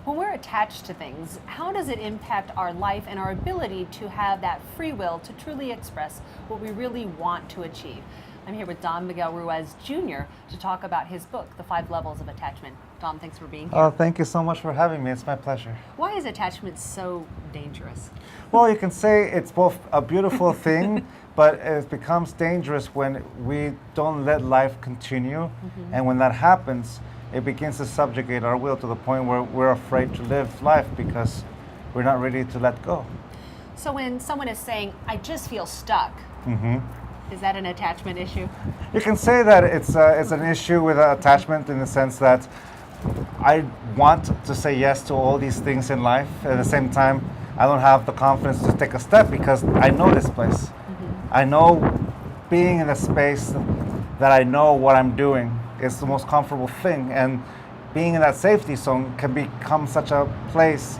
When we're attached to things, how does it impact our life and our ability to have that free will to truly express what we really want to achieve? I'm here with Don Miguel Ruiz Jr. to talk about his book, The 5 Levels of Attachment. Don, thanks for being here. Oh, thank you so much for having me. It's my pleasure. Why is attachment so dangerous? Well, you can say it's both a beautiful thing, but it becomes dangerous when we don't let life continue. And when that happens, it begins to subjugate our will to the point where we're afraid to live life because we're not ready to let go. So when someone is saying, I just feel stuck, is that an attachment issue? You can say that it's an issue with attachment in the sense that I want to say yes to all these things in life. At the same time, I don't have the confidence to take a step because I know this place. I know being in a space that I know what I'm doing is the most comfortable thing. And being in that safety zone can become such a place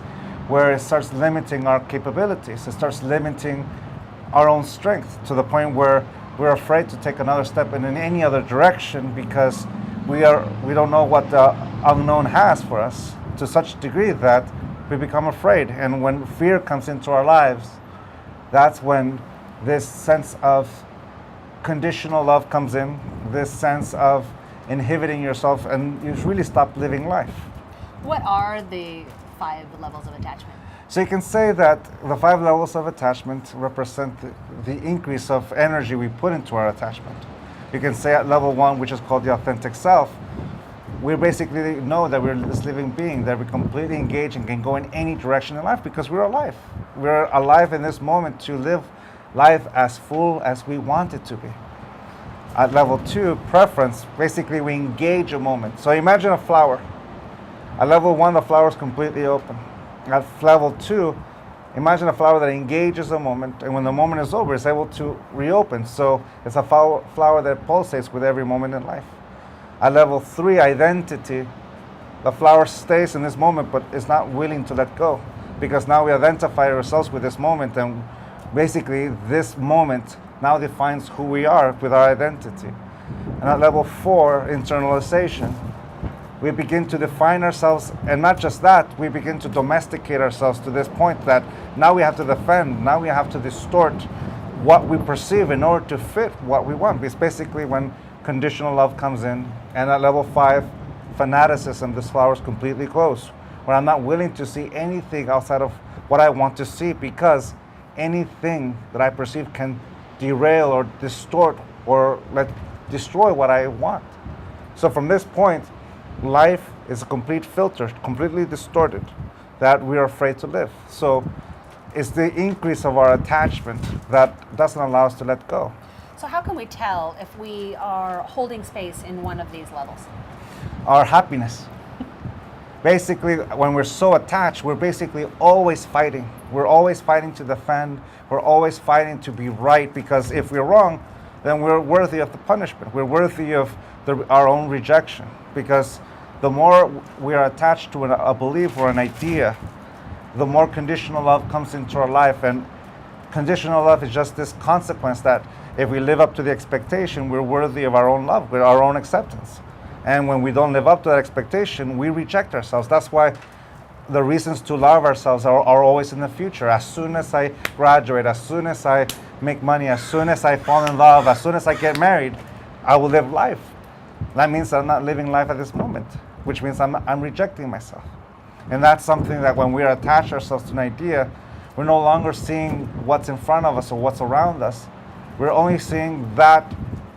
where it starts limiting our capabilities. It starts limiting our own strength to the point where we're afraid to take another step in any other direction because we don't know what the unknown has for us to such a degree that we become afraid. And when fear comes into our lives, that's when this sense of conditional love comes in, this sense of inhibiting yourself, and you really stop living life. What are the 5 levels of attachment? So you can say that the 5 levels of attachment represent the increase of energy we put into our attachment. You can say at level 1, which is called the authentic self, we basically know that we're this living being, that we're completely engaged and can go in any direction in life because we're alive. We're alive in this moment to live life as full as we want it to be. At level 2, preference, basically we engage a moment. So imagine a flower. At level 1, the flower is completely open. At level 2, imagine a flower that engages a moment, and when the moment is over, it's able to reopen. So it's a flower that pulsates with every moment in life. At level 3, identity, the flower stays in this moment, but is not willing to let go, because now we identify ourselves with this moment, and basically this moment now defines who we are with our identity. And at level 4, internalization, we begin to define ourselves, and not just that, we begin to domesticate ourselves to this point that now we have to defend, now we have to distort what we perceive in order to fit what we want. It's basically when conditional love comes in. And at level 5, fanaticism, this flower is completely closed, where I'm not willing to see anything outside of what I want to see because anything that I perceive can derail or distort or destroy what I want. So from this point, life is a complete filter, completely distorted, that we are afraid to live. So it's the increase of our attachment that doesn't allow us to let go. So how can we tell if we are holding space in one of these levels? Our happiness. Basically, when we're so attached, we're basically always fighting. We're always fighting to defend. We're always fighting to be right, because if we're wrong, then we're worthy of the punishment. We're worthy of our own rejection, because the more we are attached to a belief or an idea, the more conditional love comes into our life. And conditional love is just this consequence that if we live up to the expectation, we're worthy of our own love, with our own acceptance. And when we don't live up to that expectation, we reject ourselves. That's why the reasons to love ourselves are always in the future. As soon as I graduate, as soon as I make money, as soon as I fall in love, as soon as I get married, I will live life. That means I'm not living life at this moment, which means I'm rejecting myself. And that's something that when we attach ourselves to an idea, we're no longer seeing what's in front of us or what's around us. We're only seeing that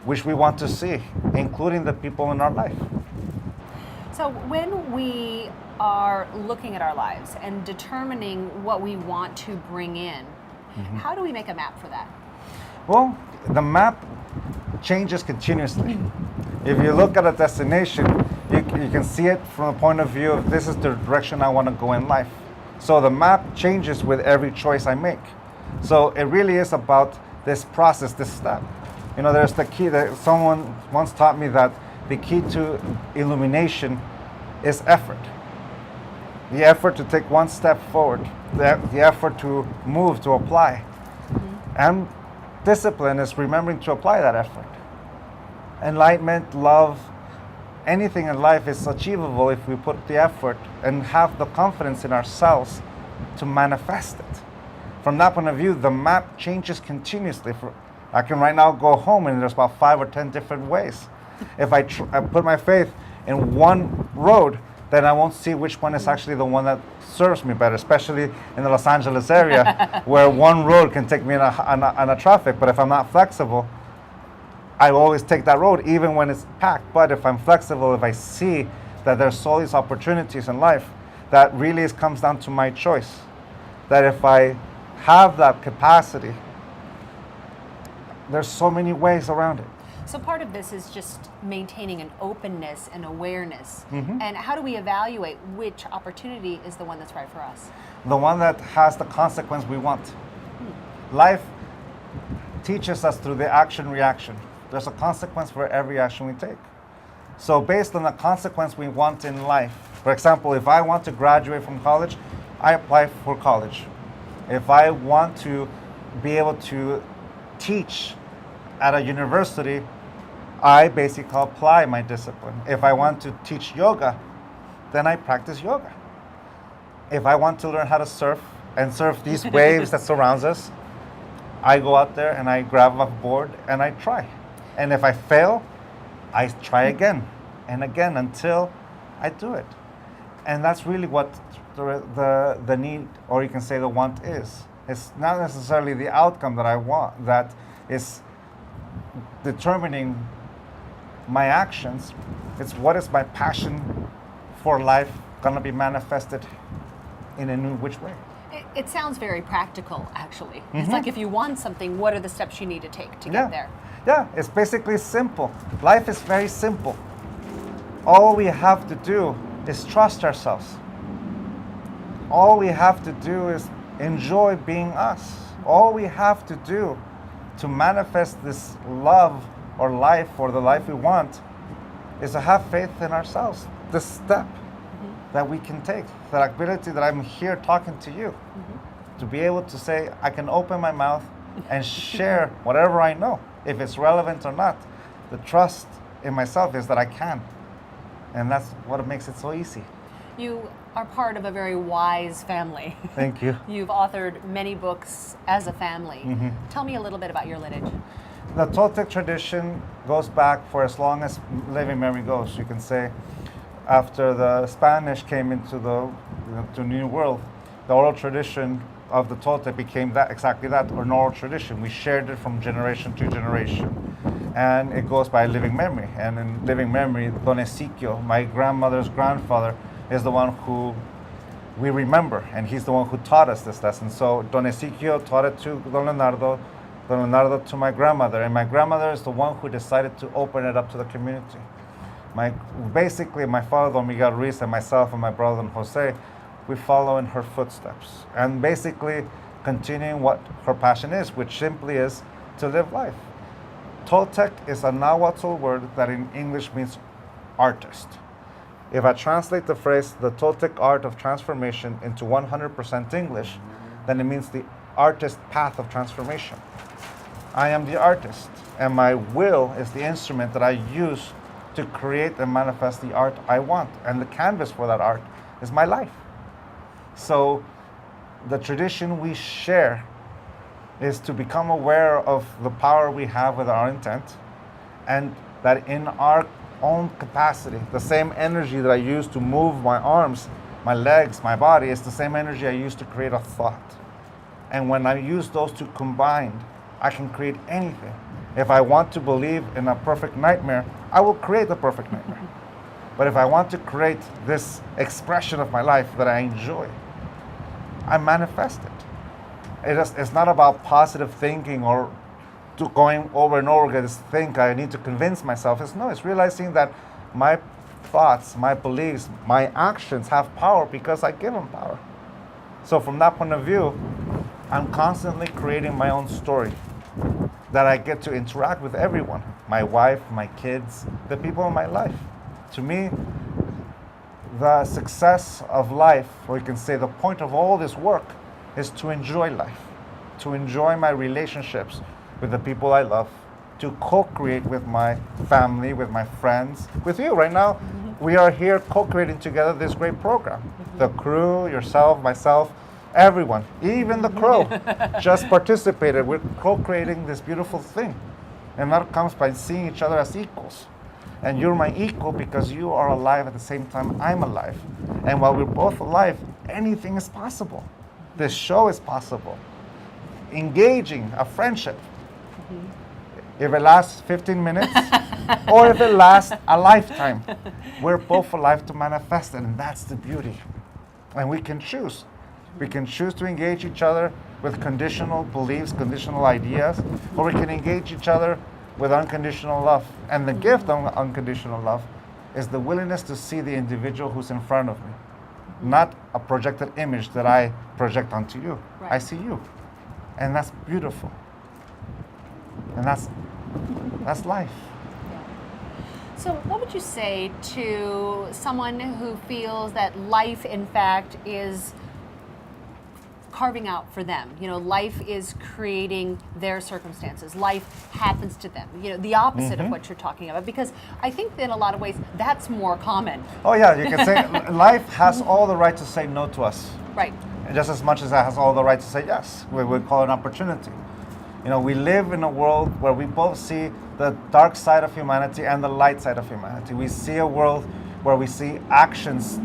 which we want to see, including the people in our life. So when we are looking at our lives and determining what we want to bring in, how do we make a map for that? Well, the map changes continuously. If you look at a destination, you can see it from the point of view of this is the direction I want to go in life. So the map changes with every choice I make. So it really is about this process, this step. You know, there's the key that someone once taught me, that the key to illumination is effort. The effort to take one step forward, the effort to move, to apply. And discipline is remembering to apply that effort. Enlightenment, love, anything in life is achievable if we put the effort and have the confidence in ourselves to manifest it. From that point of view, the map changes continuously. I can right now go home and there's about 5 or 10 different ways. If I put my faith in one road, then I won't see which one is actually the one that serves me better, especially in the Los Angeles area where one road can take me on a traffic. But if I'm not flexible, I always take that road even when it's packed. But if I'm flexible, if I see that there's all these opportunities in life, that really comes down to my choice. That if I have that capacity, there's so many ways around it. So part of this is just maintaining an openness and awareness. Mm-hmm. And how do we evaluate which opportunity is the one that's right for us? The one that has the consequence we want. Life teaches us through the action-reaction. There's a consequence for every action we take. So based on the consequence we want in life, for example, if I want to graduate from college, I apply for college. If I want to be able to teach at a university, I basically apply my discipline. If I want to teach yoga, then I practice yoga. If I want to learn how to surf and surf these waves that surrounds us, I go out there and I grab a board and I try. And if I fail, I try again and again until I do it. And that's really what the need, or you can say the want is. It's not necessarily the outcome that I want that is determining my actions. It's what is my passion for life going to be manifested in a new which way. It sounds very practical, actually. Mm-hmm. It's like if you want something, what are the steps you need to take to get there? Yeah, it's basically simple. Life is very simple. All we have to do is trust ourselves. All we have to do is enjoy being us. All we have to do to manifest this love or life or the life we want is to have faith in ourselves. This step that we can take, that ability that I'm here talking to you, to be able to say, I can open my mouth and share whatever I know, if it's relevant or not. The trust in myself is that I can. And that's what makes it so easy. You are part of a very wise family. Thank you. You've authored many books as a family. Mm-hmm. Tell me a little bit about your lineage. The Toltec tradition goes back for as long as living memory goes. You can say after the Spanish came into to New World, the oral tradition of the Toltec became exactly that, an oral tradition. We shared it from generation to generation. And it goes by living memory. And in living memory, Don Ezequiel, my grandmother's grandfather, is the one who we remember, and he's the one who taught us this lesson. So Don Ezequiel taught it to Don Leonardo to my grandmother, and my grandmother is the one who decided to open it up to the community. Basically, my father, Don Miguel Ruiz, and myself and my brother, Don Jose, we follow in her footsteps, and basically continuing what her passion is, which simply is to live life. Toltec is a Nahuatl word that in English means artist. If I translate the phrase, the Toltec art of transformation, into 100% English, then it means the artist path of transformation. I am the artist, and my will is the instrument that I use to create and manifest the art I want. And the canvas for that art is my life. So the tradition we share is to become aware of the power we have with our intent, and that in our own capacity, the same energy that I use to move my arms, my legs, my body, is the same energy I use to create a thought. And when I use those two combined, I can create anything. If I want to believe in a perfect nightmare, I will create a perfect nightmare. But if I want to create this expression of my life that I enjoy, I manifest it. It's not about positive thinking or to going over and over again, think I need to convince myself. It's realizing that my thoughts, my beliefs, my actions have power because I give them power. So from that point of view, I'm constantly creating my own story that I get to interact with everyone, my wife, my kids, the people in my life. To me, the success of life, or you can say the point of all this work, is to enjoy life, to enjoy my relationships with the people I love, to co-create with my family, with my friends, with you. Right now, we are here co-creating together this great program. The crew, yourself, myself, everyone, even the crow just participated. We're co-creating this beautiful thing. And that comes by seeing each other as equals. And you're my equal because you are alive at the same time I'm alive. And while we're both alive, anything is possible. This show is possible. Engaging a friendship. If it lasts 15 minutes or if it lasts a lifetime, we're both alive to manifest it, and that's the beauty. And we can choose. We can choose to engage each other with conditional beliefs, conditional ideas, or we can engage each other with unconditional love. And the gift of unconditional love is the willingness to see the individual who's in front of me, not a projected image that I project onto you. Right. I see you. And that's beautiful. And that's life. So what would you say to someone who feels that life, in fact, is carving out for them? You know, life is creating their circumstances. Life happens to them. You know, the opposite of what you're talking about. Because I think that in a lot of ways, that's more common. Oh yeah, you can say life has all the right to say no to us. Right. Just as much as it has all the right to say yes. We would call it an opportunity. You know, we live in a world where we both see the dark side of humanity and the light side of humanity. We see a world where we see actions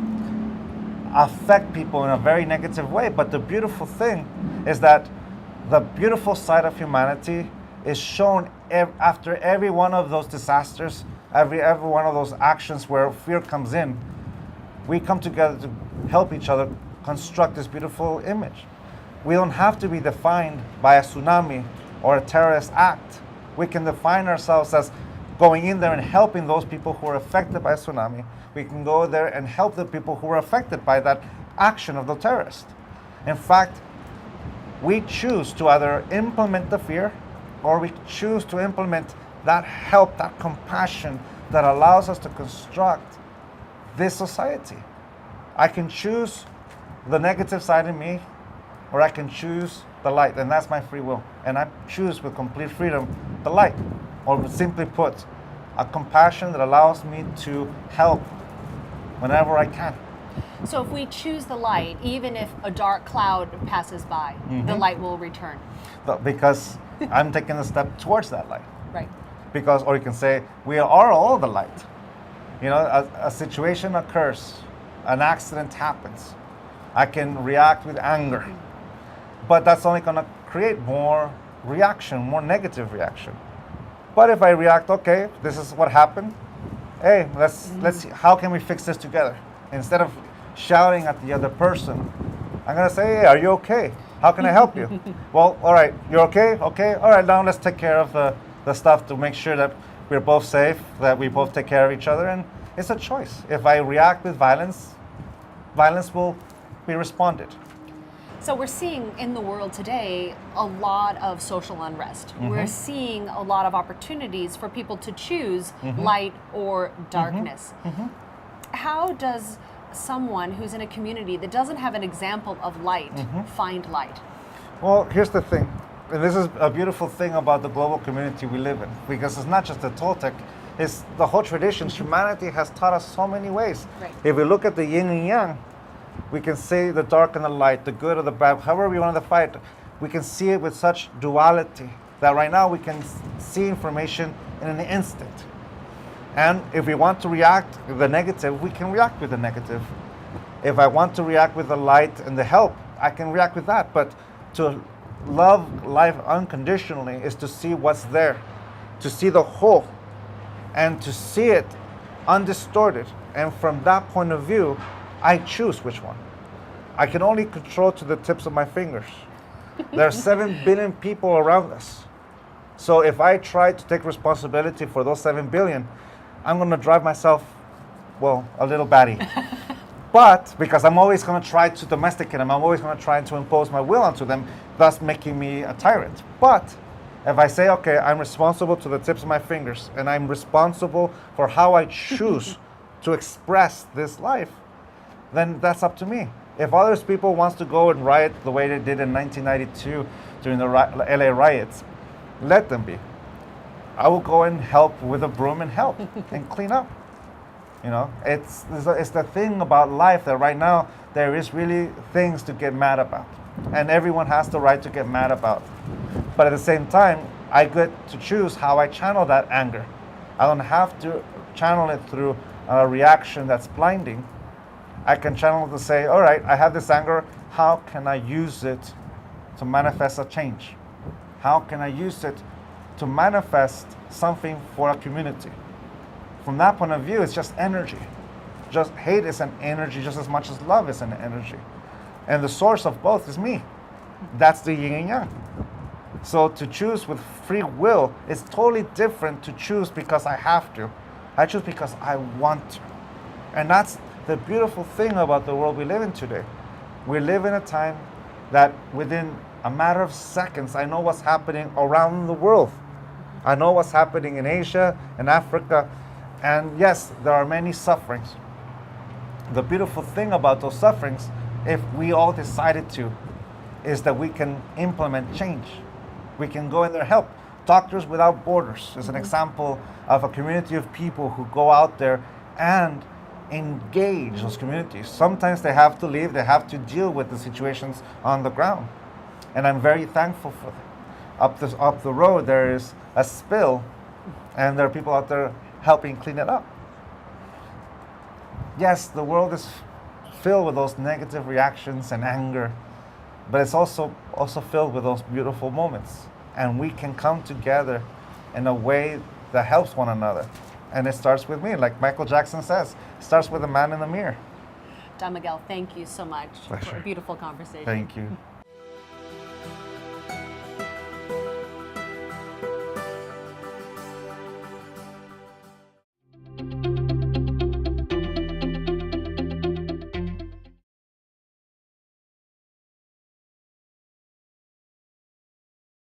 affect people in a very negative way. But the beautiful thing is that the beautiful side of humanity is shown after every one of those disasters, every one of those actions where fear comes in. We come together to help each other construct this beautiful image. We don't have to be defined by a tsunami or a terrorist act. We can define ourselves as going in there and helping those people who are affected by a tsunami. We can go there and help the people who are affected by that action of the terrorist. In fact, we choose to either implement the fear or we choose to implement that help, that compassion that allows us to construct this society. I can choose the negative side in me, or I can choose the light, and that's my free will. And I choose with complete freedom the light, or simply put, a compassion that allows me to help whenever I can. So if we choose the light, even if a dark cloud passes by, the light will return. Because I'm taking a step towards that light. Right. Because, or you can say, we are all the light. You know, a situation occurs, an accident happens. I can react with anger, but that's only going to create more reaction, more negative reaction. But if I react, okay, this is what happened. Hey, let's see, how can we fix this together? Instead of shouting at the other person, I'm going to say, hey, are you okay? How can I help you? Well, all right, you're okay? Okay, all right, now let's take care of the stuff to make sure that we're both safe, that we both take care of each other, and it's a choice. If I react with violence, violence will be responded. So we're seeing in the world today a lot of social unrest. We're seeing a lot of opportunities for people to choose light or darkness. How does someone who's in a community that doesn't have an example of light find light? Well, here's the thing. And this is a beautiful thing about the global community we live in, because it's not just the Toltec, it's the whole tradition. Humanity has taught us so many ways. Right. If we look at the yin and yang, we can see the dark and the light, the good or the bad, however we want to fight. We can see it with such duality that right now we can see information in an instant. And if we want to react with the negative, we can react with the negative. If I want to react with the light and the help, I can react with that. But to love life unconditionally is to see what's there, to see the whole, and to see it undistorted. And from that point of view, I choose which one. I can only control to the tips of my fingers. There are 7 billion people around us. So if I try to take responsibility for those 7 billion, I'm going to drive myself, well, a little batty. But because I'm always going to try to domesticate them, I'm always going to try to impose my will onto them, thus making me a tyrant. But if I say, okay, I'm responsible to the tips of my fingers, and I'm responsible for how I choose to express this life, then that's up to me. If others people wants to go and riot the way they did in 1992 during the LA riots, let them be. I will go and help with a broom and help and clean up. You know, it's the thing about life that right now there is really things to get mad about, and everyone has the right to get mad about. But at the same time, I get to choose how I channel that anger. I don't have to channel it through a reaction that's blinding. I can channel it to say, all right, I have this anger. How can I use it to manifest a change? How can I use it to manifest something for a community? From that point of view, it's just energy. Just hate is an energy just as much as love is an energy. And the source of both is me. That's the yin and yang. So to choose with free will is totally different to choose because I have to. I choose because I want to. And that's the beautiful thing about the world we live in today. We live in a time that within a matter of seconds, I know what's happening around the world. I know what's happening in Asia and Africa. And yes, there are many sufferings. The beautiful thing about those sufferings, if we all decided to, is that we can implement change. We can go in there and help. Doctors Without Borders is an example of a community of people who go out there and engage those communities. Sometimes they have to leave, they have to deal with the situations on the ground. And I'm very thankful for that. Up the road, there is a spill, and there are people out there helping clean it up. Yes, the world is filled with those negative reactions and anger, but it's also filled with those beautiful moments. And we can come together in a way that helps one another. And it starts with me, like Michael Jackson says, it starts with the man in the mirror. Don Miguel, thank you so much Pleasure. for a beautiful conversation. Thank you.